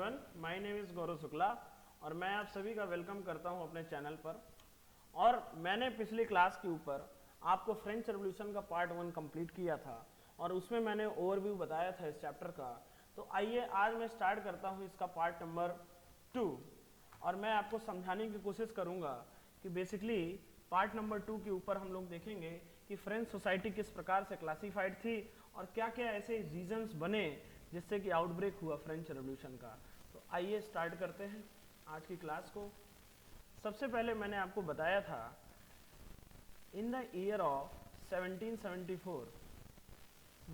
Everyone, my name is गौरव शुक्ला और मैं आप सभी का वेलकम करता हूं अपने चैनल पर। और मैंने पिछली क्लास के ऊपर आपको फ्रेंच रेवोल्यूशन का पार्ट 1 कंप्लीट किया था और उसमें मैंने ओवरव्यू बताया था इस चैप्टर का। तो आइए आज मैं स्टार्ट करता हूं इसका पार्ट नंबर 2 और मैं आपको समझाने की कोशिश करूंगा कि बेसिकली पार्ट नंबर 2 के ऊपर हम लोग देखेंगे कि फ्रेंच सोसाइटी किस प्रकार से क्लासिफाइड थी और क्या क्या ऐसे रीजंस बने जिससे कि आउटब्रेक हुआ फ्रेंच रेवोल्यूशन का। तो आइए स्टार्ट करते हैं आज की क्लास को। सबसे पहले मैंने आपको बताया था in the year of 1774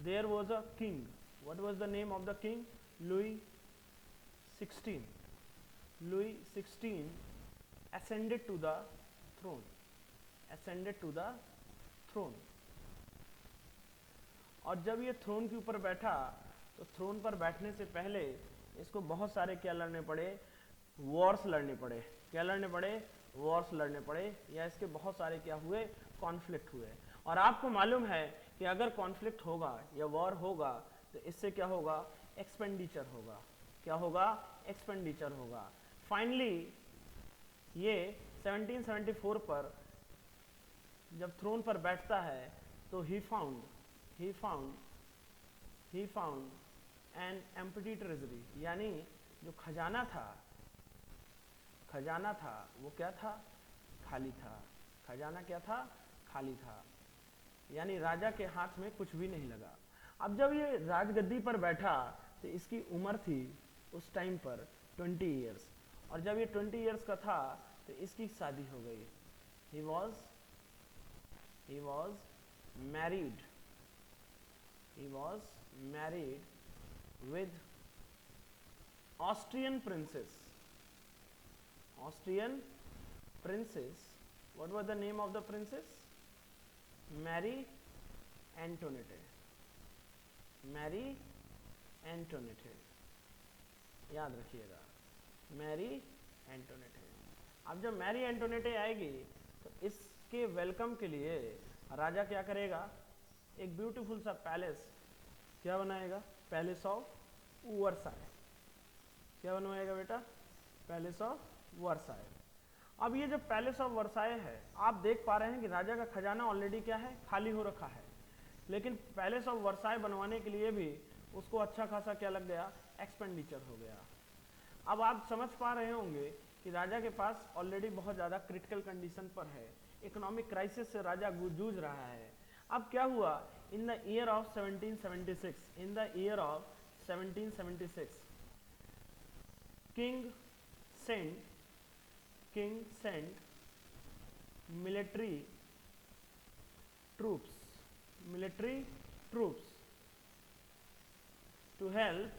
there was a king. What was the name of the king? Louis 16। Louis 16 ascended to the throne, ascended to the throne। और जब ये थ्रोन के ऊपर बैठा तो थ्रोन पर बैठने से पहले इसको बहुत सारे क्या लड़ने पड़े? वॉर्स लड़ने पड़े। क्या लड़ने पड़े? वॉर्स लड़ने पड़े, या इसके बहुत सारे क्या हुए? कॉन्फ्लिक्ट हुए। और आपको मालूम है कि अगर कॉन्फ्लिक्ट होगा या वॉर होगा तो इससे क्या होगा? एक्सपेंडिचर होगा। क्या होगा? एक्सपेंडिचर होगा। फाइनली ये 1774 पर जब थ्रोन पर बैठता है तो he found an empty treasury, यानी जो खजाना था वो क्या था? खाली था। खजाना क्या था? खाली था, यानी राजा के हाथ में कुछ भी नहीं लगा। अब जब ये राजगद्दी पर बैठा तो इसकी उम्र थी उस टाइम पर 20 ईयर्स, और जब ये 20 ईयर्स का था तो इसकी शादी हो गई। He was married with Austrian princess। What was the name of the princess? Marie Antoinette। याद रखिएगा, मैरी एंटोनेटे। अब जब मैरी एंटोनेटे आएगी तो इसके वेलकम के लिए राजा क्या करेगा? एक ब्यूटीफुल सा पैलेस क्या बनाएगा? Palace of Versailles. क्या बनवाएगा बेटा? Palace of Versailles. अब ये जो पैलेस ऑफ वर्साई है, आप देख पा रहे हैं कि राजा का खजाना ऑलरेडी क्या है? खाली हो रखा है, लेकिन पैलेस ऑफ वर्साई बनवाने के लिए भी उसको अच्छा खासा क्या लग गया? एक्सपेंडिचर हो गया। अब आप समझ पा रहे होंगे कि राजा के पास ऑलरेडी बहुत ज्यादा क्रिटिकल कंडीशन पर है, इकोनॉमिक क्राइसिस से राजा जूझ रहा है। अब क्या हुआ? In the year of 1776 king sent military troops to help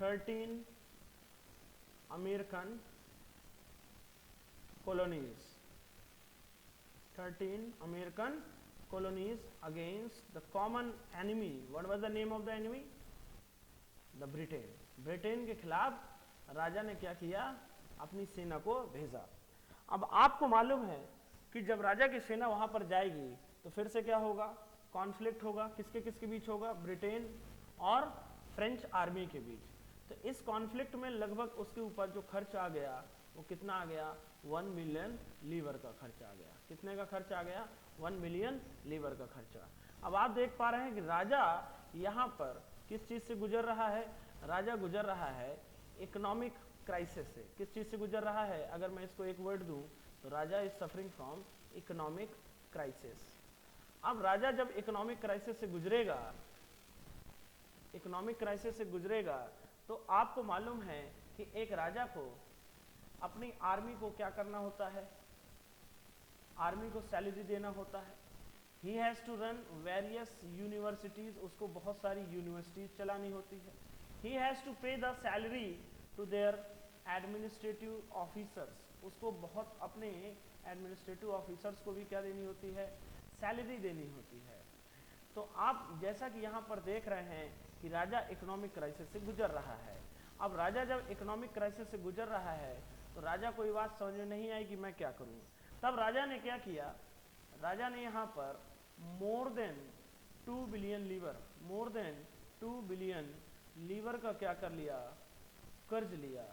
13 American colonies against the common enemy। What was the name of the enemy? The Britain के खिलाफ राजा ने क्या किया? अपनी सेना को भेजा। अब आपको मालूम है कि जब राजा की सेना वहां पर जाएगी तो फिर से क्या होगा? कॉन्फ्लिक्ट होगा। किसके किसके बीच होगा? ब्रिटेन और फ्रेंच आर्मी के बीच। तो इस कॉन्फ्लिक्ट में लगभग उसके ऊपर जो खर्च आ गया वो कितना आ गया? 1 मिलियन लीवर का खर्च आ गया। कितने का खर्च आ गया? 1 मिलियन लीवर का खर्चा। अब आप देख पा रहे हैं कि राजा यहाँ पर किस चीज से गुजर रहा है? राजा गुजर रहा है इकोनॉमिक क्राइसिस से। किस चीज से गुजर रहा है? अगर मैं इसको एक वर्ड दूं तो raja is suffering from economic crisis. अब राजा जब इकोनॉमिक क्राइसिस से गुजरेगा तो आपको मालूम है कि एक राजा को अपनी आर्मी को क्या करना होता है? आर्मी को सैलरी देना होता है। He has to run various universities, उसको बहुत सारी यूनिवर्सिटीज चलानी होती है। He has to pay the salary to their administrative officers, उसको बहुत अपने एडमिनिस्ट्रेटिव ऑफिसर्स को भी क्या देनी होती है? सैलरी देनी होती है। तो आप जैसा कि यहाँ पर देख रहे हैं कि राजा इकोनॉमिक क्राइसिस से गुजर रहा है। अब राजा जब इकोनॉमिक क्राइसिस से गुजर रहा है तो राजा को ये बात समझ में नहीं आई कि मैं क्या करूं। तब राजा ने क्या किया? राजा ने यहाँ पर मोर देन 2 बिलियन लीवर का क्या कर लिया, कर्ज लिया।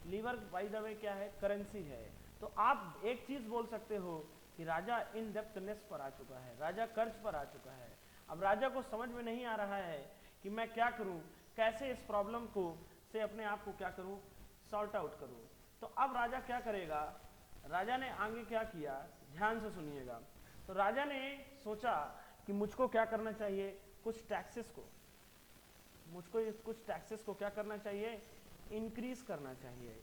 लीवर बाय द वे क्या है, करेंसी है। तो आप एक चीज बोल सकते हो कि राजा इन डेप्थनेस पर आ चुका है, राजा कर्ज पर आ चुका है। अब राजा को समझ में नहीं आ रहा है कि मैं क्या करूं, कैसे इस प्रॉब्लम को से अपने आप को क्या करूं, सॉर्ट आउट करूं। तो अब राजा क्या करेगा, राजा ने आगे क्या किया, ध्यान से सुनिएगा। तो राजा ने सोचा कि मुझको क्या करना चाहिए, कुछ टैक्सेस को क्या करना चाहिए, इंक्रीज करना चाहिए।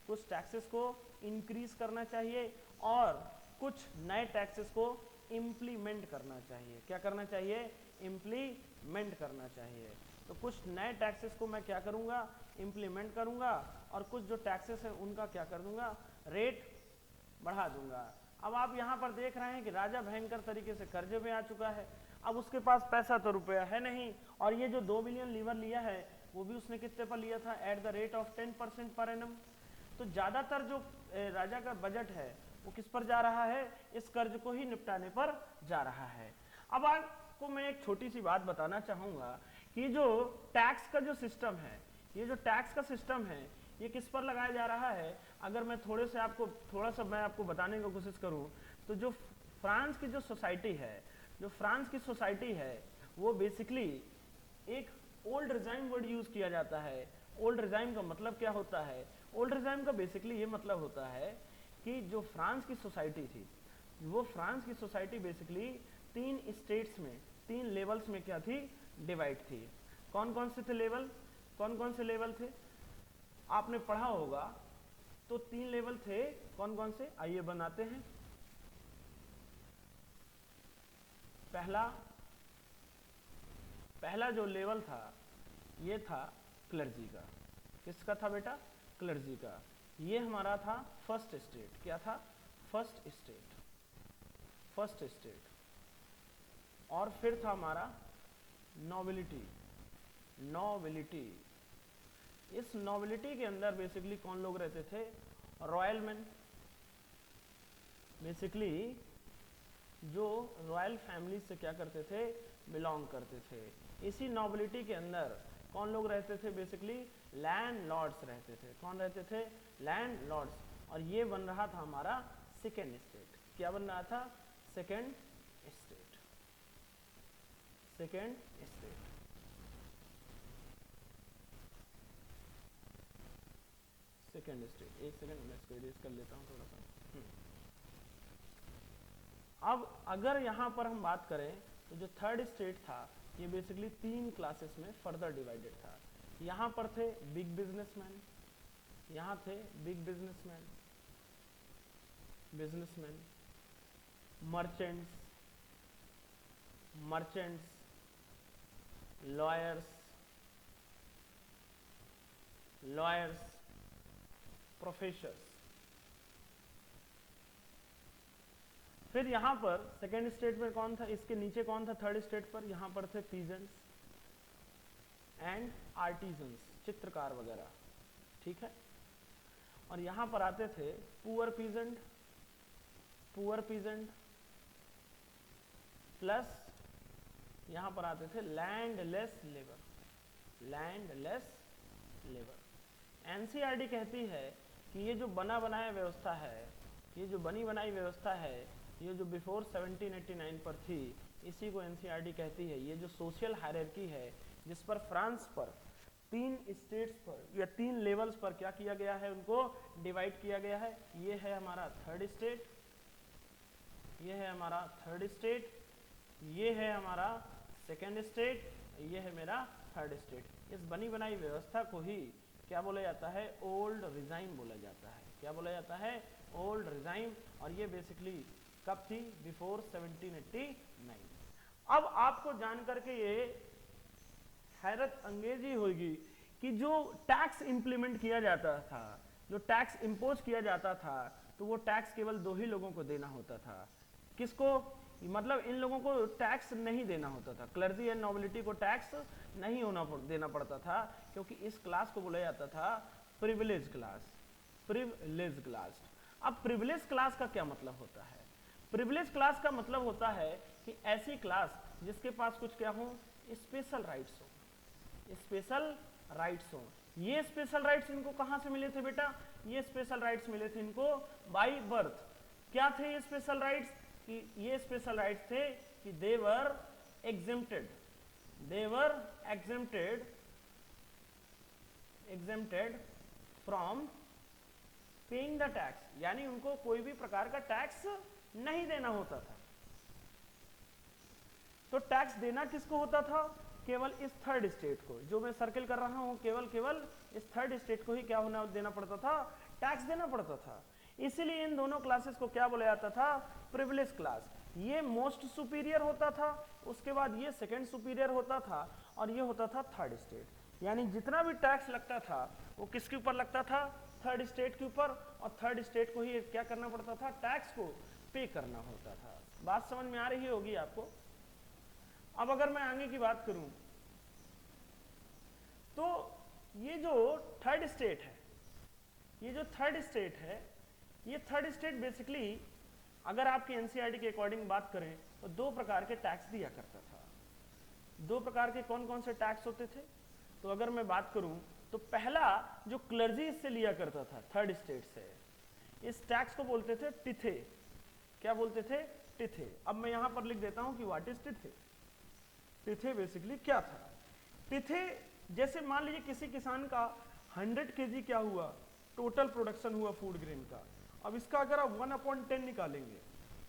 कुछ टैक्सेस को इंक्रीज करना चाहिए और कुछ नए टैक्सेस को इम्प्लीमेंट करना चाहिए। क्या करना चाहिए, इम्प्लीमेंट करना चाहिए। तो कुछ नए टैक्सेस को मैं क्या करूंगा, इम्प्लीमेंट करूंगा और कुछ जो टैक्सेस है उनका क्या कर दूंगा, रेट बढ़ा दूंगा। अब आप यहाँ पर देख रहे हैं कि राजा भयंकर तरीके से कर्जे में आ चुका है। अब उसके पास पैसा तो रुपया है नहीं, और ये जो 2 बिलियन लीवर लिया है वो भी उसने कितने पर लिया था, eight the rate of 10% per annum. तो ज्यादातर जो राजा का बजट है वो किस पर जा रहा है, इस कर्ज को ही निपटाने पर जा रहा है। अब आपको मैं एक छोटी सी बात बताना चाहूंगा कि जो टैक्स का जो सिस्टम है, ये जो टैक्स का सिस्टम है ये किस पर लगाया जा रहा है। अगर मैं थोड़ा सा आपको बताने की कोशिश करूं तो जो फ्रांस की जो सोसाइटी है वो बेसिकली एक ओल्ड रिजाइम वर्ड यूज किया जाता है। ओल्ड रिजाइम का मतलब क्या होता है, ओल्ड रिजाइम का बेसिकली ये मतलब होता है कि जो फ्रांस की सोसाइटी थी, वो फ्रांस की सोसाइटी बेसिकली 3 स्टेट्स में 3 लेवल्स में क्या थी, डिवाइड थी। कौन कौन से लेवल थे आपने पढ़ा होगा। तो 3 लेवल थे, कौन कौन से, आइए बनाते हैं। पहला जो लेवल था ये था क्लर्जी का। किसका था बेटा, क्लर्जी का। ये हमारा था फर्स्ट स्टेट। क्या था, फर्स्ट स्टेट। और फिर था हमारा नोबिलिटी। इस नोबिलिटी के अंदर बेसिकली कौन लोग रहते थे, रॉयल मैन। बेसिकली जो रॉयल फैमिली से क्या करते थे, बिलोंग करते थे। इसी नोबिलिटी के अंदर कौन लोग रहते थे, बेसिकली लैंड लॉर्ड्स रहते थे। कौन रहते थे, लैंड लॉर्ड्स। और ये बन रहा था हमारा सेकेंड स्टेट। क्या बन रहा था, सेकेंड स्टेट। एक सेकेंड मैं इसको इरेज कर लेता हूं थोड़ा सा। अब अगर यहां पर हम बात करें तो जो थर्ड स्टेट था ये बेसिकली 3 क्लासेस में फर्दर डिवाइडेड था। यहां पर थे big businessman, merchants, lawyers, professors. फिर यहां पर सेकेंड स्टेट में कौन था, इसके नीचे कौन था थर्ड स्टेट पर, यहां पर थे पीजेंट्स एंड आर्टिजन्स, चित्रकार वगैरह, ठीक है। और यहां पर आते थे पुअर पीजेंट प्लस यहां पर आते थे लैंडलेस लेबर। एनसीईआरटी कहती है कि ये जो बनी बनाई व्यवस्था है, ये जो बिफोर 1789 पर थी, इसी को एनसीईआरटी कहती है। ये जो सोशल हायरार्की है जिस पर फ्रांस पर 3 स्टेट्स पर या 3 लेवल्स पर क्या किया गया है, उनको डिवाइड किया गया है। ये है हमारा थर्ड स्टेट, ये है हमारा सेकेंड स्टेट, ये है मेरा थर्ड स्टेट। इस बनी बनाई व्यवस्था को ही क्या बोला जाता है, ओल्ड रिजाइम बोला जाता है। क्या बोला जाता है, ओल्ड रिजाइम। और ये बेसिकली कब थी, बिफोर 1789। अब आपको जान करके ये हैरत अंगेजी होगी कि जो टैक्स इंप्लीमेंट किया जाता था, जो टैक्स इंपोज किया जाता था, तो वो टैक्स केवल 2 ही लोगों को देना होता था। किसको, मतलब इन लोगों को टैक्स नहीं देना होता था। क्लर्जी एंड नोबिलिटी को टैक्स नहीं देना पड़ता था, क्योंकि इस क्लास को बोला जाता था प्रिविलेज क्लास। अब प्रिविलेज क्लास का क्या मतलब होता है, प्रिविलेज क्लास का मतलब होता है कि ऐसी क्लास जिसके पास कुछ क्या हो, स्पेशल राइट्स हो। स्पेशल राइट्स हो। ये स्पेशल राइट्स इनको कहां से मिले थे बेटा? ये स्पेशल राइट्स मिले थे इनको बाय बर्थ। क्या थे ये स्पेशल राइट्स? कि ये स्पेशल राइट्स थे कि they were exempted from paying the tax, यानी उनको कोई भी प्रकार का टैक्स नहीं देना होता था। तो टैक्स देना किसको होता था? केवल इस थर्ड स्टेट को, जो मैं सर्किल कर रहा हूं, केवल इस थर्ड स्टेट को ही क्या होना देना पड़ता था? टैक्स देना पड़ता था। इसीलिए इन दोनों क्लासेस को क्या बोला जाता था? Privilege class. ये मोस्ट सुपीरियर होता था, उसके बाद ये सेकंड सुपीरियर होता था, और ये होता था थर्ड स्टेट। यानी जितना भी टैक्स लगता था वो किसके ऊपर लगता था? थर्ड स्टेट के ऊपर, और थर्ड स्टेट को ही क्या करना पड़ता था? टैक्स को पे करना होता था। बात समझ में आ रही होगी आपको? अब अगर मैं आगे की बात करूं तो ये जो थर्ड स्टेट है, ये थर्ड स्टेट बेसिकली अगर आपकी एनसीईआरटी के अकॉर्डिंग बात करें तो दो प्रकार के टैक्स दिया करता था। दो प्रकार के कौन कौन से टैक्स होते थे? तो अगर मैं बात करूं तो पहला जो क्लर्जी इससे लिया करता था थर्ड स्टेट से, इस टैक्स को बोलते थे टिथे। क्या बोलते थे? टिथे। अब मैं यहां पर लिख देता हूं कि व्हाट इज टिथे। टिथे बेसिकली क्या था? टिथे जैसे मान लीजिए किसी किसान का 100 केजी क्या हुआ, टोटल प्रोडक्शन हुआ फूड ग्रेन का। अब इसका अगर आप 1/10 निकालेंगे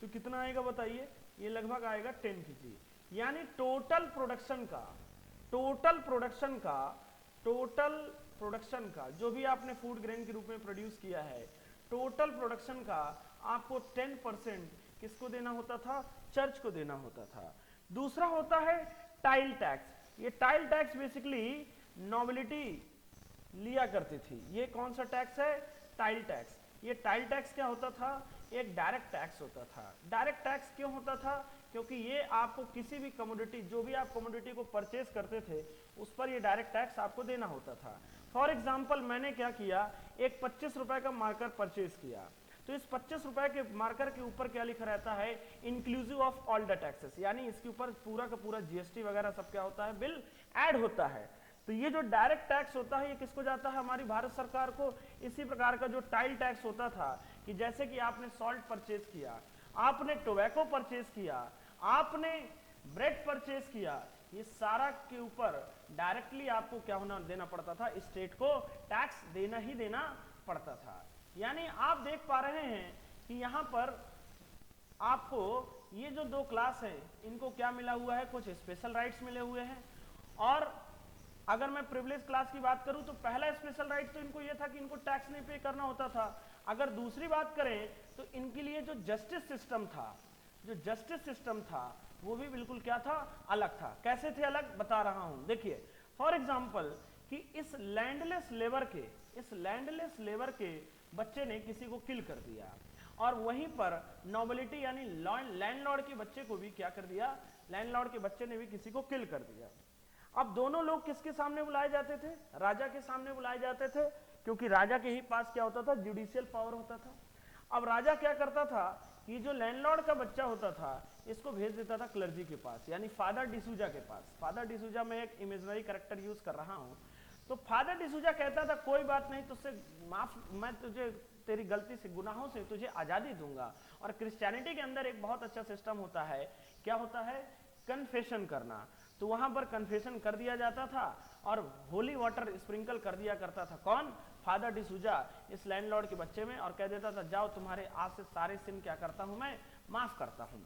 तो कितना आएगा बताइए? ये लगभग आएगा 10 केजी। यानी टोटल प्रोडक्शन का जो भी आपने फूड ग्रेन के रूप में प्रोड्यूस किया है, टोटल प्रोडक्शन का आपको 10% किसको देना होता था? चर्च को देना होता था। दूसरा होता है टाइल टैक्स। ये टाइल टैक्स बेसिकली नोबिलिटी लिया करती थी। ये कौन सा टैक्स है? Tile tax. ये टाइल टैक्स क्या होता था? एक डायरेक्ट टैक्स होता था। डायरेक्ट टैक्स क्यों होता था? क्योंकि ये आपको किसी भी कमोडिटी, जो भी आप कमोडिटी को परचेज करते थे, उस पर ये डायरेक्ट टैक्स आपको देना होता था। फॉर एग्जाम्पल मैंने क्या किया, एक 25 रुपए का मार्कर परचेज किया, तो इस 25 रुपए के मार्कर के ऊपर क्या लिखा रहता है? Inclusive of all the taxes, यानी इसके ऊपर पूरा का पूरा जीएसटी वगैरह सब क्या होता है? बिल ऐड होता है। तो ये जो डायरेक्ट टैक्स होता है ये किसको जाता है? हमारी भारत सरकार को। इसी प्रकार का जो टाइल टैक्स होता था कि जैसे कि आपने सॉल्ट परचेज किया, आपने टोबैको परचेज किया, आपने ब्रेड परचेज किया, ये सारा के ऊपर डायरेक्टली आपको क्या होना देना पड़ता था? स्टेट को टैक्स देना ही देना पड़ता था। यानी आप देख पा रहे हैं कि यहां पर आपको ये जो दो क्लास है इनको क्या मिला हुआ है? कुछ स्पेशल राइट्स मिले हुए हैं। और अगर मैं प्रिविलेज क्लास की बात करूं तो पहला स्पेशल राइट तो इनको ये था कि इनको टैक्स नहीं पे करना होता था। अगर दूसरी बात करें तो इनके लिए जो जस्टिस सिस्टम था वो भी बिल्कुल क्या था? अलग था। कैसे थे अलग? बता रहा हूं। देखिए फॉर एग्जाम्पल कि इस लैंडलेस लेबर के बच्चे ने किसी को किल कर दिया, और वहीं पर नोबिलिटी यानी लैंडलॉर्ड के बच्चे को भी क्या कर दिया? लैंडलॉर्ड के बच्चे ने भी किसी को किल कर दिया। अब दोनों लोग किसके सामने बुलाए जाते थे? राजा के सामने बुलाए जाते थे, क्योंकि राजा के ही पास क्या होता था? जुडिशियल पावर होता था। अब राजा क्या करता था कि जो लैंडलॉर्ड का बच्चा होता था इसको भेज देता था क्लर्जी के पास, यानी फादर डिसूजा के पास। फादर डिसूजा में एक इमेजिनरी कैरेक्टर यूज कर रहा हूं। तो फादर डिसूजा कहता था कोई बात नहीं, तुझसे माफ, मैं तुझे तेरी गलती से, गुनाहों से तुझे आजादी दूंगा। और क्रिश्चियनिटी के अंदर एक बहुत अच्छा सिस्टम होता है, क्या होता है? कन्फेशन करना। तो वहां पर कन्फेशन कर दिया जाता था और होली वाटर स्प्रिंकल कर दिया करता था। कौन? फादर डिसूजा इस लैंडलॉर्ड के बच्चे में, और कह देता था जाओ तुम्हारे आज से सारे सिन क्या करता हूं मैं? माफ करता हूं।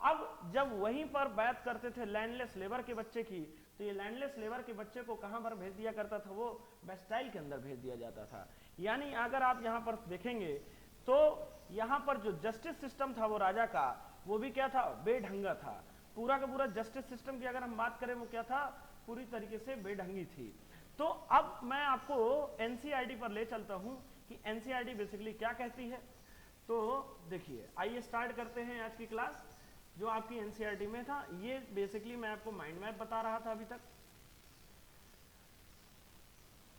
अब जब वहीं पर बात करते थे लैंडलेस लेबर के बच्चे की, तो ये लैंडलेस लेबर के बच्चे को कहां पर भेज दिया करता था? वो बेस्टाइल के अंदर भेज दिया जाता था। यानी अगर आप यहां पर देखेंगे तो यहां पर जो जस्टिस सिस्टम था वो राजा का, वो भी क्या था? बेढंगा था। पूरा का पूरा जस्टिस सिस्टम की अगर हम बात करें वो क्या था? पूरी तरीके से बेढंगी थी। तो अब मैं आपको एनसीईआरटी पर ले चलता हूं कि एनसीईआरटी बेसिकली क्या कहती है। तो देखिए आइए स्टार्ट करते हैं आज की क्लास। जो आपकी एनसीईआरटी में था ये बेसिकली मैं आपको माइंड मैप बता रहा था अभी तक।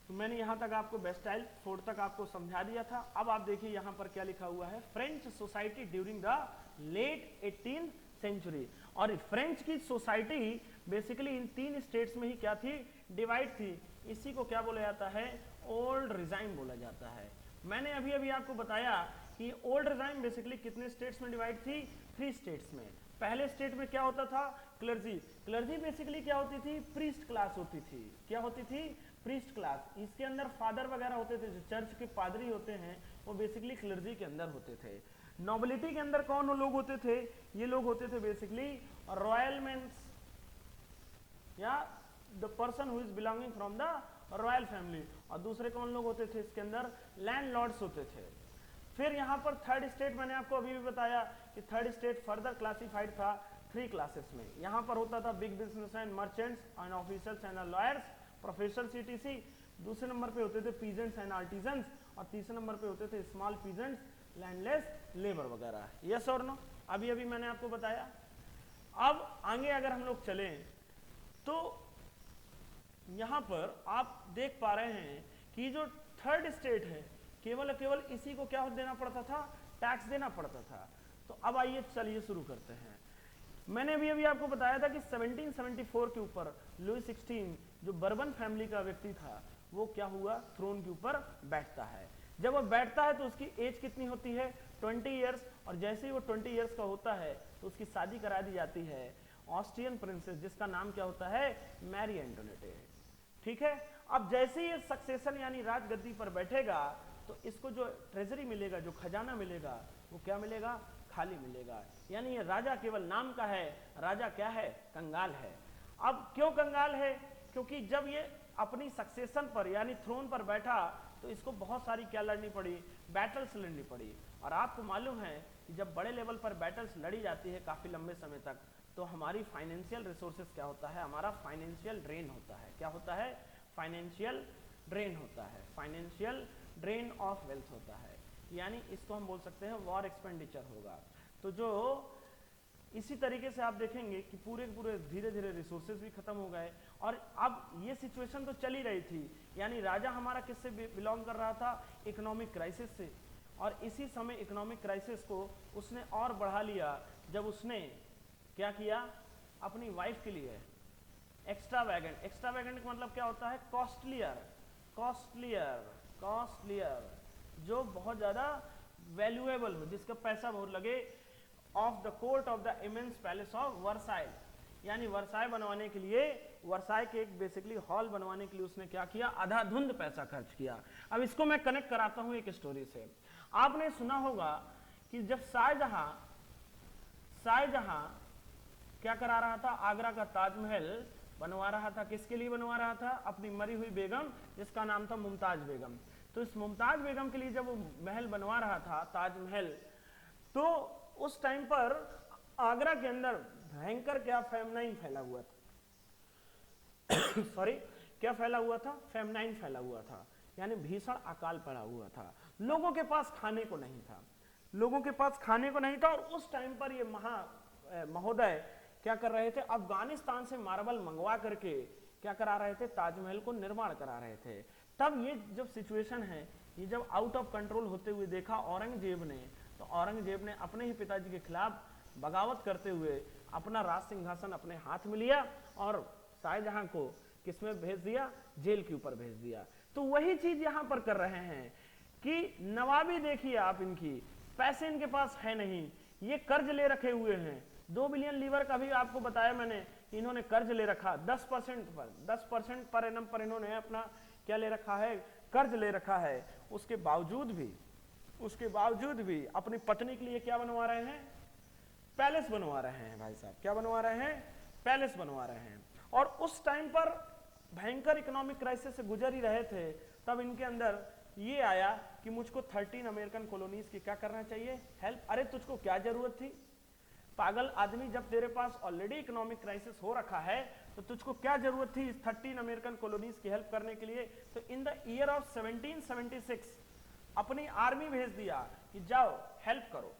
तो मैंने यहां तक आपको बेस्टाइल फोर्ट तक आपको समझा दिया था। अब आप देखिए यहां पर क्या लिखा हुआ है? French society during the late 18th century. और फ्रेंच की सोसाइटी बेसिकली इन तीन स्टेट्स में ही क्या थी? डिवाइड थी। इसी को क्या बोला जाता है, ओल्ड रिजाइम बोला जाता है। मैंने अभी अभी आपको बताया कि ओल्ड रिजाइम बेसिकली कितने स्टेट्स में डिवाइड थी, 3 स्टेट्स में। पहले स्टेट में क्या होता था, क्लर्जी। क्लर्जी बेसिकली क्या होती थी, प्रीस्ट क्लास होती थी। क्या होती थी, प्रीस्ट क्लास। इसके अंदर फादर वगैरह होते थे, जो चर्च के पादरी होते हैं वो बेसिकली क्लर्जी के अंदर होते थे। नोबिलिटी के अंदर कौन लोग होते थे, ये लोग होते थे बेसिकली रॉयल मेंस या the person who is belonging from the royal family. और दूसरे कौन लोग होते थे इसके अंदर, लैंडलॉर्ड्स होते थे। फिर यहाँ पर थर्ड स्टेट मैंने आपको अभी भी बताया कि थर्ड स्टेट फर्दर क्लासिफाइड था 3 क्लासेस में। यहाँ पर होता था big business and merchants and officers and lawyers, professor CTC. दूसरे नंबर पे होते थे पीजेंट्स एंड आर्टिजन्स, और तीसरे नंबर पे होते थे स्मॉल पीजेंट्स, लैंडलेस लेबर वगैरह। यस और नो, अभी अभी मैंने आपको बताया। अब आगे अगर हम लोग चलें तो यहाँ पर आप देख पा रहे हैं कि जो थर्ड स्टेट है केवल केवल इसी को क्या देना पड़ता था, टैक्स देना पड़ता था। तो अब आइए चलिए शुरू करते हैं। मैंने अभी अभी आपको बताया था कि 1774 के ऊपर लुई 16 जो बर्बन फैमिली का व्यक्ति था वो क्या हुआ, थ्रोन के ऊपर बैठता है। जब वो बैठता है तो उसकी एज कितनी होती है, 20 ईयर्स। और जैसे ही वो 20 ईयर्स का होता है तो उसकी शादी करा दी जाती है ऑस्ट्रियन प्रिंसेस, जिसका नाम क्या होता है, मैरी एंटोनेट। ठीक है। अब जैसे ही सक्सेशन यानी राजगद्दी पर बैठेगा तो इसको जो ट्रेजरी मिलेगा, जो खजाना मिलेगा, वो क्या मिलेगा, खाली मिलेगा। यानी ये राजा केवल नाम का है, राजा क्या है, कंगाल है। अब क्यों कंगाल है, क्योंकि जब ये अपनी सक्सेशन पर यानी थ्रोन पर बैठा तो इसको बहुत सारी क्या लड़नी पड़ी, बैटल्स लड़नी पड़ी। और आपको मालूम है कि जब बड़े लेवल पर बैटल्स लड़ी जाती है काफी लंबे समय तक, तो हमारी फाइनेंशियल रिसोर्सेज क्या होता है, हमारा फाइनेंशियल ड्रेन होता है। क्या होता है, फाइनेंशियल ड्रेन होता है, फाइनेंशियल ड्रेन ऑफ वेल्थ होता है। यानी इसको हम बोल सकते हैं वॉर एक्सपेंडिचर होगा। तो जो इसी तरीके से आप देखेंगे कि पूरे पूरे धीरे धीरे रिसोर्सेज भी खत्म हो गए। और अब ये सिचुएशन तो चल ही रही थी, यानी राजा हमारा किससे बिलोंग कर रहा था, इकोनॉमिक क्राइसिस से। और इसी समय इकोनॉमिक क्राइसिस को उसने और बढ़ा लिया जब उसने क्या किया, अपनी वाइफ के लिए एक्स्ट्रावैगेंट। एक्स्ट्रावैगेंट का मतलब क्या होता है, कॉस्टलियर, कॉस्टलियर, कॉस्टलियर, जो बहुत ज्यादा वैल्यूएबल हो, जिसका पैसा बहुत लगे, of the court of the immense palace of Versailles. यानी वर्साई बनवाने के लिए, वर्साई के एक बेसिकली हॉल बनवाने के लिए उसने क्या किया, आधाधुंध पैसा खर्च किया। अब इसको मैं कनेक्ट कराता हूं एक स्टोरी से। आपने सुना होगा कि जब शाहजहां क्या करा रहा था, आगरा का ताजमहल बनवा रहा था। किसके लिए बनवा रहा था, अपनी मरी हुई बेगम जिसका नाम था मुमताज बेगम। तो इस मुमताज बेगम के लिए जब वो महल बनवा रहा था, ताजमहल, तो उस टाइम पर आगरा के अंदर भयंकर क्या फेमनाइन फैला हुआ था सॉरी, क्या फैला हुआ था, फेमनाइन फैला हुआ था, यानी भीषण अकाल पड़ा हुआ था। लोगों के पास खाने को नहीं था, लोगों के पास खाने को नहीं था। और उस टाइम पर ये महोदय क्या कर रहे थे, अफगानिस्तान से मार्बल मंगवा करके क्या करा रहे थे, ताजमहल को निर्माण करा रहे थे। तब ये जब सिचुएशन है, ये जब आउट ऑफ कंट्रोल होते हुए देखा औरंगजेब ने, तो औरंगजेब ने अपने ही पिताजी के खिलाफ बगावत करते हुए अपना राज सिंहासन अपने हाथ में लिया और शाहजहां को किसमें भेज दिया, जेल के ऊपर भेज दिया। तो वही चीज यहां पर कर रहे हैं कि नवाबी देखिए आप, इनकी पैसे इनके पास है नहीं, ये कर्ज ले रखे हुए हैं। 2 बिलियन लीवर का भी आपको बताया मैंने, इन्होंने कर्ज ले रखा 10% पर एनम पर इन्होंने अपना क्या ले रखा है, कर्ज ले रखा है। उसके बावजूद भी अपनी पत्नी के लिए क्या बनवा रहे हैं, पैलेस बनवा रहे हैं भाई साहब। क्या बनवा रहे हैं, पैलेस बनवा रहे हैं। और उस टाइम पर भयंकर इकोनॉमिक क्राइसिस से गुजर ही रहे थे, तब इनके अंदर ये आया कि मुझको 13 अमेरिकन कॉलोनीज की क्या करना चाहिए, हेल्प। अरे तुझको क्या जरूरत थी, पागल आदमी, जब तेरे पास ऑलरेडी इकोनॉमिक क्राइसिस हो रखा है तो तुझको क्या जरूरत थी 13 अमेरिकन कॉलोनीज की हेल्प करने के लिए। तो इन द ईयर ऑफ 1776 अपनी आर्मी भेज दिया कि जाओ हेल्प करो।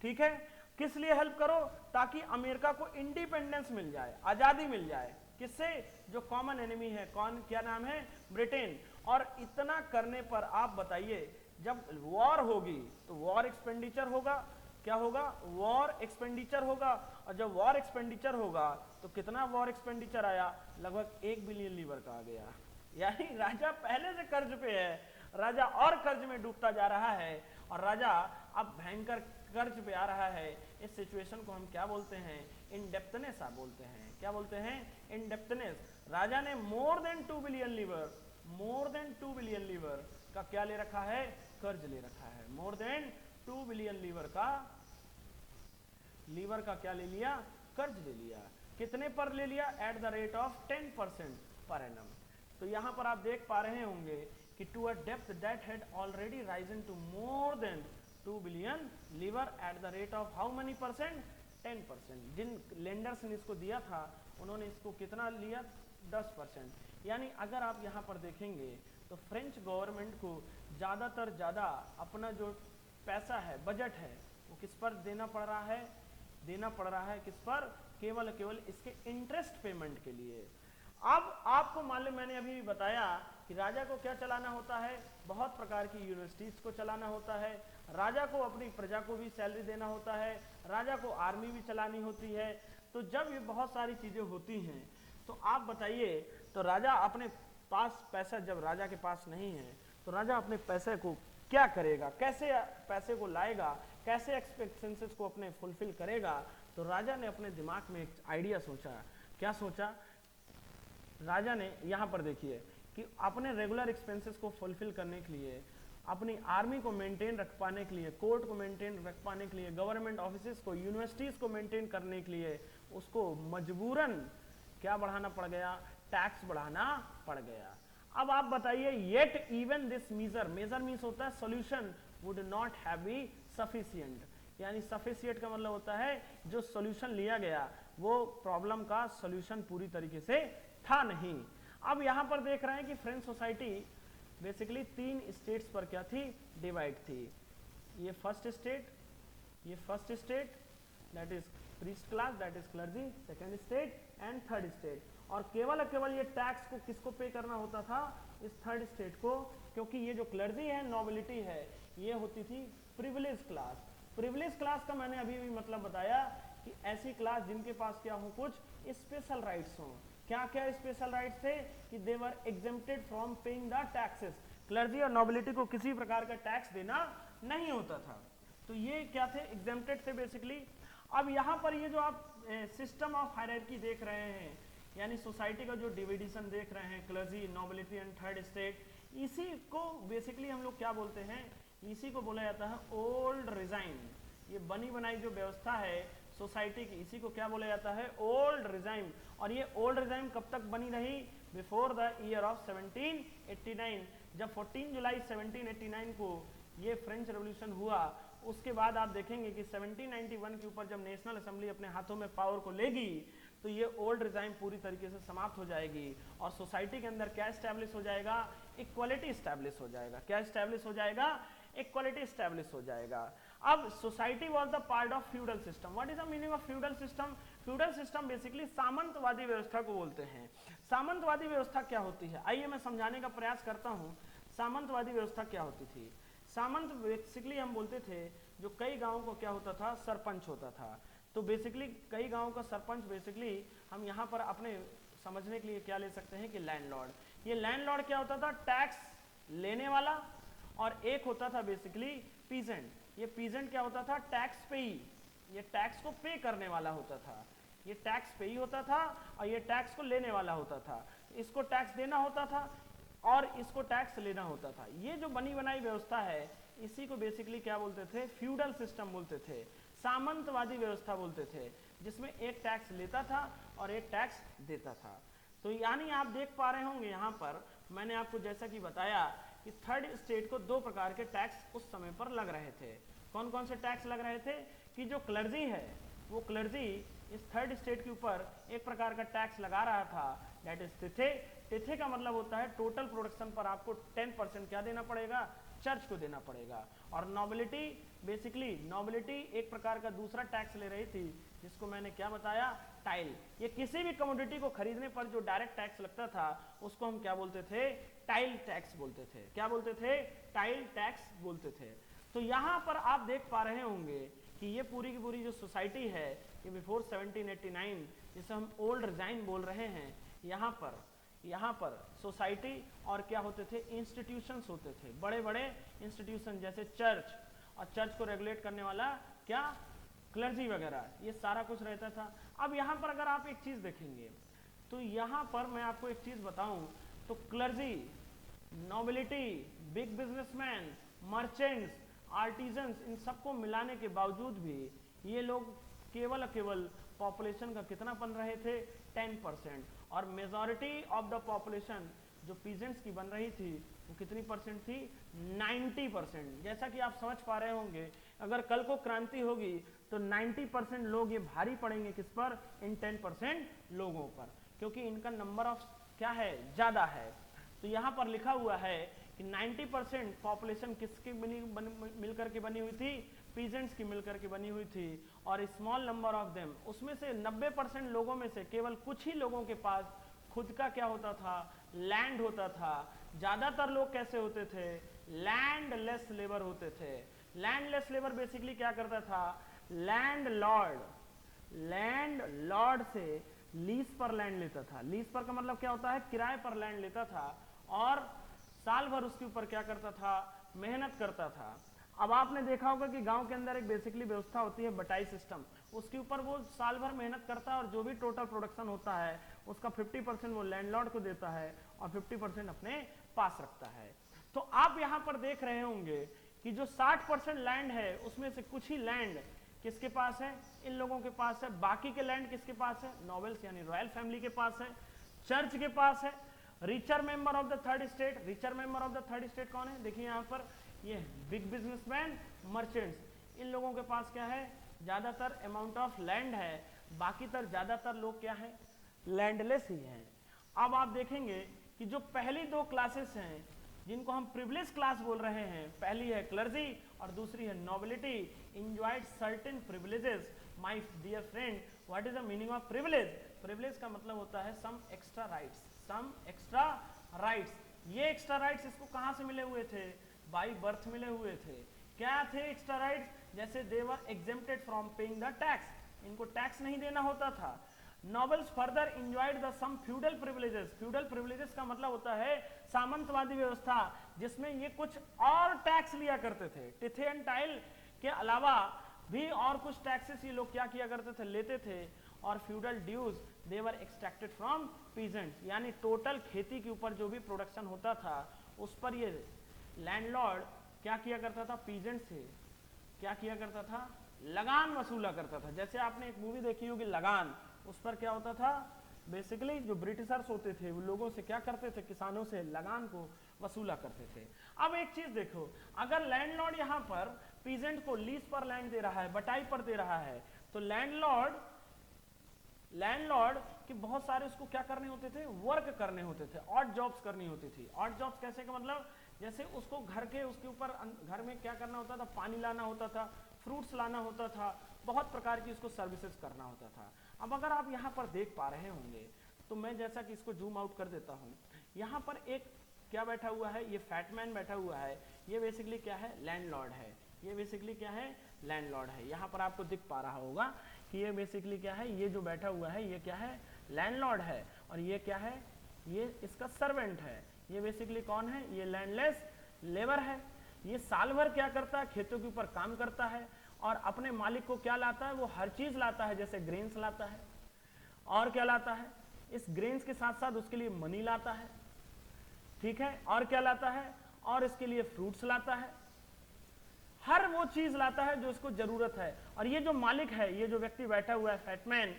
ठीक है, किस लिए हेल्प करो, ताकि अमेरिका को इंडिपेंडेंस मिल जाए, आजादी मिल जाए। किससे, जो कॉमन एनिमी है, कौन, क्या नाम है, ब्रिटेन। और इतना करने पर आप बताइए, जब वॉर होगी तो वॉर एक्सपेंडिचर होगा, क्या होगा, वॉर एक्सपेंडिचर होगा। और जब वॉर एक्सपेंडिचर होगा तो कितना वॉर एक्सपेंडिचर आया, लगभग 1 बिलियन लीवर का आ गया। यानी राजा पहले से कर्ज पे है, राजा और कर्ज में डूबता जा रहा है और राजा अब भयंकर कर्ज पे आ रहा है। इस सिचुएशन को हम क्या बोलते हैं? इंडेप्टनेस आप बोलते हैं। क्या बोलते हैं? इंडेप्टनेस। राजा ने मोर देन 2 बिलियन लीवर का क्या ले रखा है? कर्ज ले रखा है। मोर देन 2 बिलियन लीवर का क्या ले लिया? कर्ज ले लिया। कितने पर ले लिया? Eight the rate of 10% per annum. तो यहां पर आप देख पा रहे होंगे कि to a depth that had already risen to more than 2 billion livres at the rate of how many percent? 10%। जिन लेंडर्स ने इसको दिया था उन्होंने इसको कितना लिया? 10%। यानी अगर आप यहाँ पर देखेंगे तो फ्रेंच गवर्नमेंट को ज़्यादातर ज़्यादा अपना जो पैसा है, बजट है, वो किस पर देना पड़ रहा है? देना पड़ रहा है किस पर? केवल इसके इंटरेस्ट पेमेंट के लिए। अब आपको मालूम, मैंने अभी बताया कि राजा को क्या चलाना होता है? बहुत प्रकार की यूनिवर्सिटीज को चलाना होता है, राजा को अपनी प्रजा को भी सैलरी देना होता है, राजा को आर्मी भी चलानी होती है। तो जब ये बहुत सारी चीजें होती हैं तो आप बताइए, तो राजा अपने पास पैसा, जब राजा के पास नहीं है तो राजा अपने पैसे को क्या करेगा? कैसे पैसे को लाएगा? कैसे एक्सपेंसेस को अपने फुलफिल करेगा? तो राजा ने अपने दिमाग में एक आइडिया सोचा। क्या सोचा राजा ने? यहाँ पर देखिए कि अपने रेगुलर एक्सपेंसेस को फुलफिल करने के लिए, अपनी आर्मी को मेंटेन रख पाने के लिए, कोर्ट को मेंटेन रख पाने के लिए, गवर्नमेंट ऑफिसेस को, यूनिवर्सिटीज को मेंटेन करने के लिए उसको मजबूरन क्या बढ़ाना पड़ गया? टैक्स बढ़ाना पड़ गया। अब आप बताइए, yet even this major means होता है solution, would not have be sufficient. यानी सफिशिएंट का मतलब होता है जो सॉल्यूशन लिया गया वो प्रॉब्लम का सॉल्यूशन पूरी तरीके से था नहीं। अब यहां पर देख रहे हैं कि फ्रेंच सोसाइटी बेसिकली 3 स्टेट्स पर क्या थी? डिवाइड थी। ये first state that is priest class, that is clergy, second state and third state. और केवल ये टैक्स को किसको पे करना होता था? इस थर्ड स्टेट को, क्योंकि ये जो क्लर्जी है, नोबिलिटी है, ये होती थी प्रिविलेज क्लास। प्रिविलेज क्लास का मैंने अभी भी मतलब बताया कि ऐसी क्लास जिनके पास क्या हो? कुछ स्पेशल राइट्स हों। क्या क्या स्पेशल राइट्स थे? कि they were exempted from paying the taxes. Clergy और नोबिलिटी को किसी प्रकार का टैक्स देना नहीं होता था, तो ये क्या थे? एग्जेम्प्टेड थे बेसिकली। अब यहाँ पर ये जो आप सिस्टम ऑफ हायरार्की देख रहे हैं, यानी सोसाइटी का जो डिविडेशन देख रहे हैं, clergy, nobility and third state, इसी को बेसिकली हम लोग क्या बोलते हैं? इसी को बोला जाता है ओल्ड रिजाइम। ये बनी बनाई जो व्यवस्था है सोसाइटी की, इसी को क्या बोला जाता है? Old regime. और ये ओल्ड रिजाइम कब तक बनी रही? Before the year of 1789। जब 14 जुलाई 1789 को ये फ्रेंच रेवोल्यूशन हुआ, उसके बाद आप देखेंगे कि 1791 के ऊपर जब नेशनल असेंबली अपने हाथों में पावर को लेगी तो ये ओल्ड रिजाइम पूरी तरीके से समाप्त हो जाएगी और सोसाइटी के अंदर क्या स्टैब्लिश हो जाएगा? इक्वालिटी स्टैब्लिश हो जाएगा। क्या स्टैब्लिश हो जाएगा? इक्वालिटी स्टैब्लिश हो जाएगा। अब society was the part of feudal system. What is the meaning of feudal system? Feudal system basically सामंतवादी व्यवस्था को बोलते हैं। सामंतवादी व्यवस्था क्या होती है? आइए मैं समझाने का प्रयास करता हूँ। सामंतवादी व्यवस्था क्या होती थी? सामंत बेसिकली हम बोलते थे जो कई गांवों को क्या होता था? सरपंच होता था। तो बेसिकली कई गांवों का सरपंच बेसिकली हम यहाँ पर अपने समझने के लिए क्या ले सकते हैं कि लैंडलॉर्ड। ये लैंडलॉर्ड क्या होता था? टैक्स लेने वाला। और एक होता था बेसिकली पीजेंट। ये पीजेंट क्या होता था? टैक्स पेई। ये टैक्स को पे करने वाला होता था। ये टैक्स पेई होता था और ये टैक्स को लेने वाला होता था। इसको टैक्स देना होता था और इसको टैक्स लेना होता था। ये जो बनी बनाई व्यवस्था है इसी को बेसिकली क्या बोलते थे? फ्यूडल सिस्टम बोलते थे, सामंतवादी व्यवस्था बोलते थे, जिसमें एक टैक्स लेता था और एक टैक्स देता था। तो यानी आप देख पा रहे होंगे यहाँ पर मैंने आपको जैसा कि बताया कि थर्ड स्टेट को 2 प्रकार के टैक्स उस समय पर लग रहे थे। कौन कौन से टैक्स लग रहे थे? कि जो क्लर्जी है वो क्लर्जी इस थर्ड स्टेट के ऊपर एक प्रकार का टैक्स लगा रहा था, दैट इज तिथे। तिथे का मतलब होता है टोटल प्रोडक्शन पर आपको 10% क्या देना पड़ेगा? चर्च को देना पड़ेगा। और नोबिलिटी बेसिकली नोबिलिटी एक प्रकार का दूसरा टैक्स ले रही थी जिसको मैंने क्या बताया? टाइल। ये किसी भी कमोडिटी को खरीदने पर जो डायरेक्ट टैक्स लगता था उसको हम क्या बोलते थे? टाइल टैक्स बोलते थे। क्या बोलते थे? टाइल टैक्स बोलते थे। तो यहाँ पर आप देख पा रहे होंगे कि ये पूरी की पूरी जो सोसाइटी है ये बिफोर 1789 जिसे हम ओल्ड रिजाइन बोल रहे हैं, यहाँ पर यहाँ पर सोसाइटी और क्या होते थे, इंस्टीट्यूशंस होते थे, बड़े बड़े इंस्टीट्यूशन जैसे चर्च, और चर्च को रेगुलेट करने वाला क्या, क्लर्जी वगैरह, ये सारा कुछ रहता था। अब यहाँ पर अगर आप एक चीज देखेंगे तो यहाँ पर मैं आपको एक चीज बताऊं तो clergy, nobility, big businessman, merchants, artisans, इन सबको मिलाने के बावजूद भी ये लोग केवल पॉपुलेशन का कितना बन रहे थे, 10%, और मेजॉरिटी ऑफ द पॉपुलेशन जो पीजेंट्स की बन रही थी वो कितनी परसेंट थी, 90%। जैसा कि आप समझ पा रहे होंगे अगर कल को क्रांति होगी तो 90% लोग ये भारी पड़ेंगे किस पर, इन 10% लोगों पर, क्योंकि इनका नंबर ऑफ क्या है, ज्यादा है। तो यहाँ पर लिखा हुआ है कि 90% पॉपुलेशन किसकी मिलकर के बनी हुई थी, पीजेंट्स की मिलकर के बनी हुई थी, और स्मॉल नंबर ऑफ देम, उसमें से 90% लोगों में से केवल कुछ ही लोगों के पास खुद का क्या होता था, लैंड होता था। ज्यादातर लोग कैसे होते थे, लैंडलेस लेबर होते थे। लैंडलेस लेबर बेसिकली क्या करता था, लैंड लॉर्ड से लीज पर लैंड लेता था। लीज पर का मतलब क्या होता है, किराए पर लैंड लेता था, और साल भर उसके ऊपर क्या करता था, मेहनत करता था। अब आपने देखा होगा कि गांव के अंदर एक बेसिकली व्यवस्था होती है बटाई सिस्टम, उसके ऊपर वो साल भर मेहनत करता है और जो भी टोटल प्रोडक्शन होता है उसका 50% वो लैंडलॉर्ड को देता है और 50% अपने पास रखता है। तो आप यहाँ पर देख रहे होंगे कि जो 60% लैंड है उसमें से कुछ ही लैंड किसके पास है, इन लोगों के पास है। बाकी के लैंड किसके पास है, नोबल्स यानी रॉयल फैमिली के पास है, चर्च के पास है। Richer member of the third state, richer member of the third state कौन है, देखिए यहाँ पर ये बिग बिजनेसमैन, मर्चेंट्स, इन लोगों के पास क्या है, ज्यादातर अमाउंट ऑफ लैंड है, बाकी तर ज्यादातर लोग क्या है, लैंडलेस ही हैं। अब आप देखेंगे कि जो पहली दो क्लासेस हैं जिनको हम प्रिविलेज क्लास बोल रहे हैं, पहली है क्लर्जी और दूसरी है nobility, enjoyed certain privileges. My dear friend, what is the meaning of privilege? Privilege का मतलब होता है some extra rights, some extra rights. ये extra rights इसको कहाँ से मिले हुए थे, by birth मिले हुए थे। क्या थे extra rights, जैसे they were exempted from paying the tax, इनको टैक्स नहीं देना होता था। Nobles further enjoyed the some feudal privileges. Feudal privileges का मतलब होता है सामंतवादी व्यवस्था, जिसमें ये कुछ और टैक्स लिया करते थे। टिथे एंड टाइल के अलावा भी और कुछ टैक्सेस ये लोग क्या किया करते थे, लेते थे। और feudal dues they were extracted from peasants, यानी टोटल खेती के ऊपर जो भी प्रोडक्शन होता था उस पर ये लैंडलॉर्ड क्या किया करता था, पीजेंट से क्या किया करता था, लगान वसूला करता था। जैसे आपने एक मूवी देखी होगी लगान, उस पर क्या होता था, बेसिकली जो ब्रिटिशर्स होते थे वो लोगों से क्या करते थे, किसानों से लगान को वसूला करते थे। अब एक चीज देखो, अगर लैंडलॉर्ड यहाँ पर पीजेंट को लीज पर लैंड दे रहा है, बटाई पर दे रहा है, तो लैंडलॉर्ड के बहुत सारे उसको क्या करने होते थे, वर्क करने होते थे, ऑड जॉब्स करनी होती थी। ऑड जॉब्स कैसे का मतलब, जैसे उसको घर के उसके ऊपर घर में क्या करना होता था, पानी लाना होता था, फ्रूट्स लाना होता था, बहुत प्रकार की उसको सर्विसेज करना होता था। अब अगर आप यहाँ पर देख पा रहे होंगे तो मैं जैसा कि इसको जूम आउट कर देता हूँ, यहाँ पर एक क्या बैठा हुआ है, ये फैटमैन बैठा हुआ है, ये बेसिकली क्या है, लैंडलॉर्ड है। ये बेसिकली क्या है, लैंडलॉर्ड है। यहाँ पर आपको दिख पा रहा होगा कि ये बेसिकली क्या है, ये जो बैठा हुआ है ये क्या है, लैंडलॉर्ड है, और ये क्या है, ये इसका सर्वेंट है। ये बेसिकली कौन है, ये लैंडलेस लेबर है। ये साल भर क्या करता है, खेतों के ऊपर काम करता है और अपने मालिक को क्या लाता है, वो हर चीज लाता है, जैसे ग्रेन्स लाता है और क्या लाता है, इस ग्रेन्स के साथ साथ उसके लिए मनी लाता है, ठीक है, और क्या लाता है, और इसके लिए फ्रूट्स लाता है, हर वो चीज लाता है जो इसको जरूरत है। और ये जो मालिक है, ये जो व्यक्ति बैठा हुआ है फैटमैन,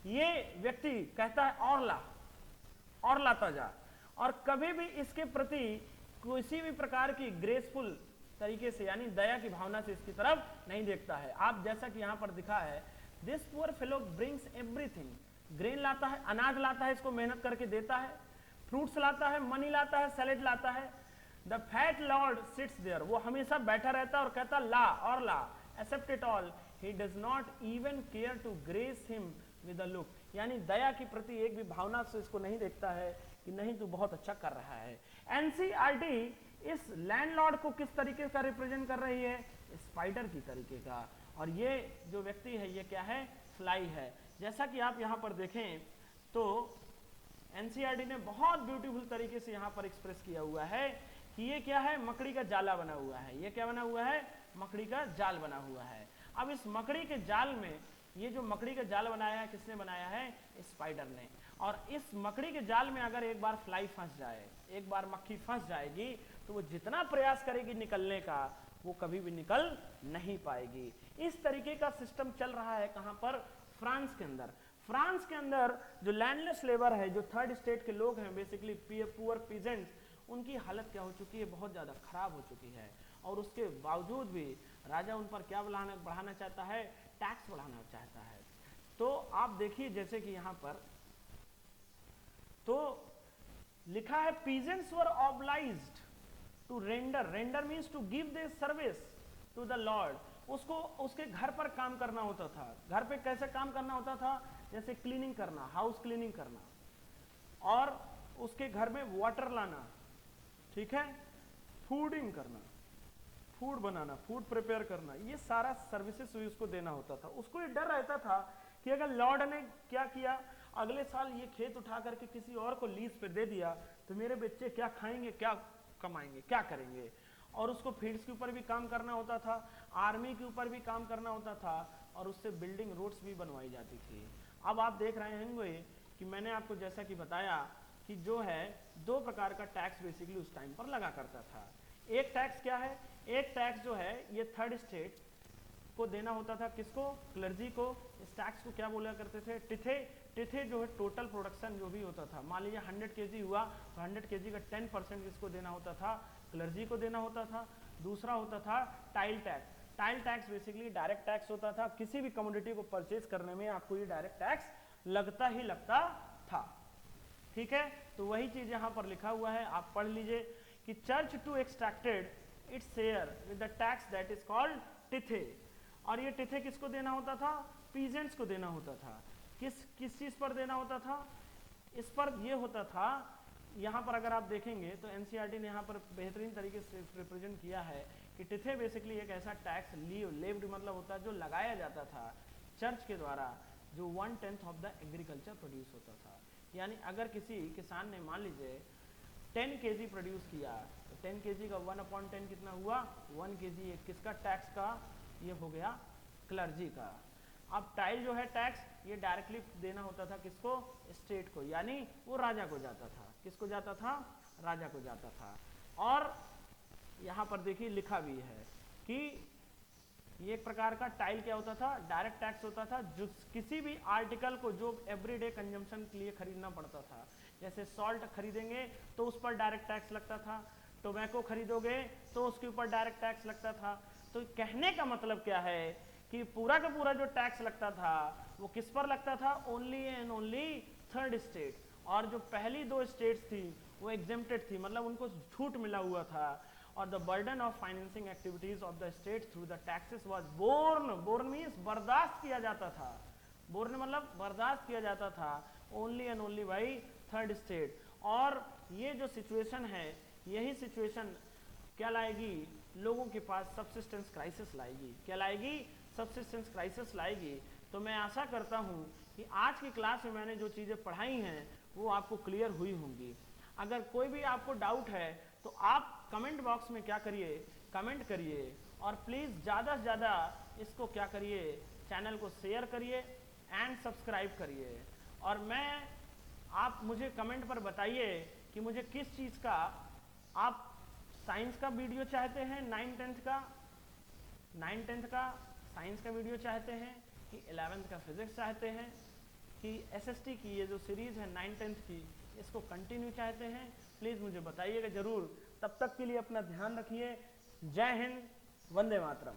ये व्यक्ति कहता है और ला, और लाता जा, और कभी भी इसके प्रति किसी भी प्रकार की ग्रेसफुल तरीके से यानी दया की भावना से इसकी तरफ नहीं देखता है। आप जैसा कि यहाँ पर दिखा है, this poor fellow brings everything, grain लाता है, अनाज लाता है, इसको मेहनत करके देता है, फ्रूट्स लाता है, मनी लाता है, सैलेड लाता है। The fat lord sits there, वो हमेशा बैठा रहता है और कहता ला और ला, accept it all, he does not even care to grace him with a look, यानी दया के प्रति एक भी भावना से इसको नहीं देखता है कि नहीं तू बहुत अच्छा कर रहा है। एनसीईआरटी इस लैंडलॉर्ड को किस तरीके का रिप्रेजेंट कर रही है, स्पाइडर की तरीके का, और ये जो व्यक्ति है ये क्या है, फ्लाई है। जैसा कि आप यहाँ पर देखें तो एनसीईआरटी ने बहुत ब्यूटीफुल तरीके से यहाँ पर एक्सप्रेस किया हुआ है कि ये क्या है, मकड़ी का जाला बना हुआ है। ये क्या बना हुआ है, मकड़ी का जाल बना हुआ है। अब इस मकड़ी के जाल में, ये जो मकड़ी का जाल बनाया है किसने बनाया है, स्पाइडर ने। और इस मकड़ी के जाल में अगर एक बार फ्लाई फंस जाए, एक बार मक्खी फंस जाएगी, तो वो जितना प्रयास करेगी निकलने का, वो कभी भी निकल नहीं पाएगी। इस तरीके का सिस्टम चल रहा है कहां पर, फ्रांस के अंदर। फ्रांस के अंदर जो लैंडलेस लेबर है, जो थर्ड स्टेट के लोग हैं, बेसिकली पुअर पीजेंट्स, उनकी हालत क्या हो चुकी है, बहुत ज्यादा खराब हो चुकी है। और उसके बावजूद भी राजा उन पर क्या बढ़ाना चाहता है, टैक्स बढ़ाना चाहता है। तो आप देखिए जैसे कि यहां पर तो लिखा है peasants were obliged to render, render means to give their service to the lord. उसको उसके घर पर काम करना होता था। घर पे कैसे काम करना होता था, जैसे क्लीनिंग करना, हाउस क्लीनिंग करना, और उसके घर में वाटर लाना, ठीक है, फूडिंग करना, फूड बनाना, फूड प्रिपेयर करना, ये सारा सर्विसेज उसको देना होता था। उसको ये डर रहता था कि अगर लॉर्ड ने क्या किया, अगले साल ये खेत उठा करके किसी और को लीज पे दे दिया, तो मेरे बच्चे क्या खाएंगे, क्या कमाएंगे, क्या करेंगे। और उसको फील्ड्स के ऊपर भी काम करना होता था, आर्मी के ऊपर भी काम करना होता था, और उससे बिल्डिंग रोड्स भी बनवाई जाती थी। अब आप देख रहे होंगे कि मैंने आपको जैसा कि बताया कि जो है दो प्रकार का टैक्स बेसिकली उस टाइम पर लगा करता था। एक टैक्स क्या है, एक टैक्स जो है ये थर्ड स्टेट को देना होता था, किसको, क्लर्जी को। इस टैक्स को क्या बोला करते थे, टिथे। टिथे जो है टोटल प्रोडक्शन जो भी होता था, मान लीजिए 100 केजी हुआ तो 100 केजी का 10% इसको देना होता था, क्लर्जी को देना होता था। दूसरा होता था tile tax. Tile tax basically direct tax होता था, किसी भी कमोडिटी को परचेज करने में आपको ये डायरेक्ट टैक्स लगता ही लगता था, ठीक है। तो वही चीज यहाँ पर लिखा हुआ है, आप पढ़ लीजिए कि church too extracted its share with the tax that is called tithe. और ये टिथे किसको देना होता था, पीजेंट्स को देना होता था। किस चीज पर देना होता था, इस पर ये होता था। यहाँ पर अगर आप देखेंगे तो एनसीईआरटी ने यहाँ पर बेहतरीन तरीके से रिप्रेजेंट किया है कि टिथे बेसिकली एक ऐसा टैक्स लेव्ड मतलब होता है जो लगाया जाता था चर्च के द्वारा, जो 1/10 ऑफ द एग्रीकल्चर प्रोड्यूस होता था। यानी अगर किसी किसान ने मान लीजिए 10 केजी प्रोड्यूस किया, तो 10 केजी का 1/10 कितना हुआ, 1 केजी। किसका टैक्स का, ये हो गया क्लर्जी का। अब टाइल जो है टैक्स, ये डायरेक्टली देना होता था किसको, स्टेट को, यानी वो राजा को जाता था। किसको जाता था, राजा को जाता था। और यहाँ पर देखिए लिखा भी है कि ये एक प्रकार का टाइल क्या होता था, डायरेक्ट टैक्स होता था, जो किसी भी आर्टिकल को जो एवरीडे कंजम्पशन के लिए खरीदना पड़ता था। जैसे सॉल्ट खरीदेंगे तो उस पर डायरेक्ट टैक्स लगता था, टोबैको खरीदोगे तो उसके ऊपर डायरेक्ट टैक्स लगता था। तो कहने का मतलब क्या है कि पूरा का पूरा जो टैक्स लगता था वो किस पर लगता था, only and only third state. और जो पहली दो स्टेट्स थी वो एग्जेम्प्टेड थी, मतलब उनको छूट मिला हुआ था। और the burden of financing activities of the state through the taxes was borne means बर्दाश्त किया जाता था, बोर्न मतलब बर्दाश्त किया जाता था only and only by third state. और ये जो सिचुएशन है, यही सिचुएशन क्या लाएगी, लोगों के पास सब्सिस्टेंस क्राइसिस लाएगी। क्या लाएगी, सब्सिस्टेंस क्राइसिस लाएगी। तो मैं आशा करता हूँ कि आज की क्लास में मैंने जो चीज़ें पढ़ाई हैं वो आपको क्लियर हुई होंगी। अगर कोई भी आपको डाउट है तो आप कमेंट बॉक्स में क्या करिए, कमेंट करिए, और प्लीज़ ज़्यादा से ज़्यादा इसको क्या करिए, चैनल को शेयर करिए एंड सब्सक्राइब करिए। और आप मुझे कमेंट पर बताइए कि मुझे किस चीज़ का, आप साइंस का वीडियो चाहते हैं, 9-10 का साइंस का वीडियो चाहते हैं, कि 11th का फिजिक्स चाहते हैं, कि एसएसटी की ये जो सीरीज़ है 9-10 की इसको कंटिन्यू चाहते हैं, प्लीज़ मुझे बताइएगा ज़रूर। तब तक के लिए अपना ध्यान रखिए। जय हिंद, वंदे मातरम।